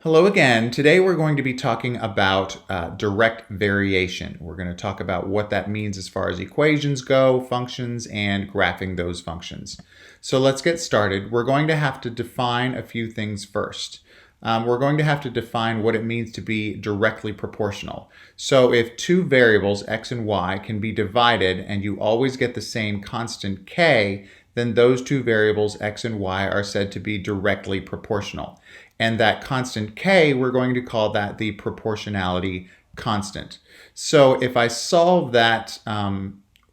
Hello again. Today we're going to be talking about direct variation. We're going to talk about what that means as far as equations go, functions, and graphing those functions. So let's get started. We're going to have to define a few things first. We're going to have to define what it means to be directly proportional. So if two variables, x and y, can be divided and you always get the same constant k, then those two variables, x and y, are said to be directly proportional. And that constant k, we're going to call that the proportionality constant. So if I solve that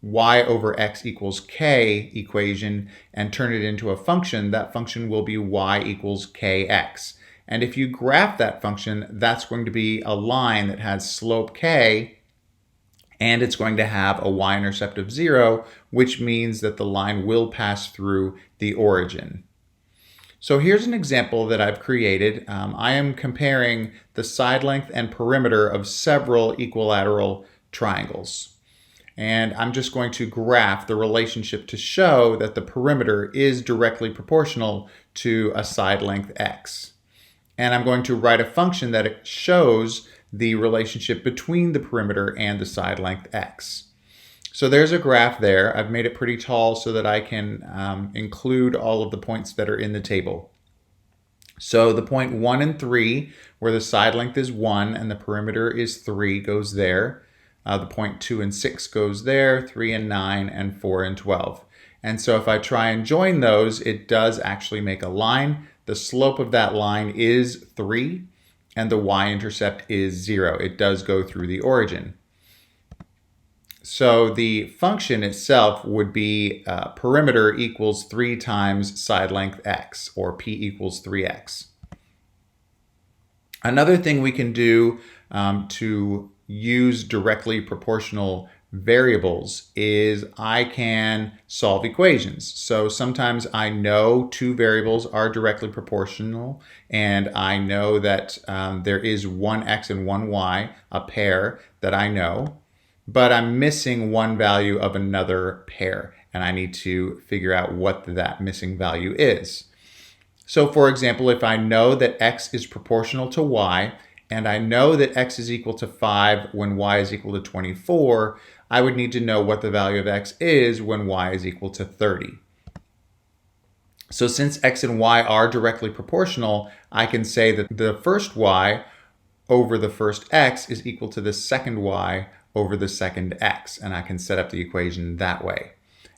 y over x equals k equation and turn it into a function, that function will be y equals kx. And if you graph that function, that's going to be a line that has slope k, and it's going to have a y-intercept of 0, which means that the line will pass through the origin. So here's an example that I've created. I am comparing the side length and perimeter of several equilateral triangles. And I'm just going to graph the relationship to show that the perimeter is directly proportional to a side length x. And I'm going to write a function that shows the relationship between the perimeter and the side length x. So there's a graph there. I've made it pretty tall so that I can include all of the points that are in the table. So the point 1 and 3, where the side length is 1 and the perimeter is 3, goes there. The point 2 and 6 goes there, 3 and 9, and 4 and 12. And so if I try and join those, it does actually make a line. The slope of that line is 3, and the y-intercept is 0. It does go through the origin. So the function itself would be perimeter equals 3 times side length x, or p equals 3x. Another thing we can do to use directly proportional variables is I can solve equations. So sometimes I know two variables are directly proportional, and I know that there is one x and one y, a pair that I know, but I'm missing one value of another pair, and I need to figure out what that missing value is. So for example, if I know that x is proportional to y, and I know that x is equal to 5 when y is equal to 24, I would need to know what the value of x is when y is equal to 30. So since x and y are directly proportional, I can say that the first y over the first x is equal to the second y over the second x, and I can set up the equation that way.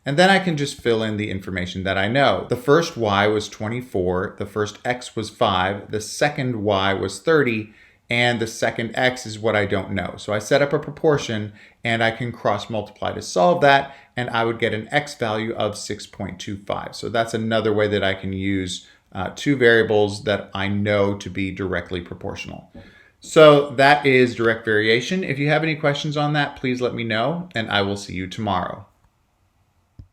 And then I can just fill in the information that I know. The first y was 24, the first x was 5, the second y was 30, and the second x is what I don't know. So I set up a proportion, and I can cross multiply to solve that, and I would get an x value of 6.25. So that's another way that I can use two variables that I know to be directly proportional. So that is direct variation. If you have any questions on that, please let me know, and I will see you tomorrow.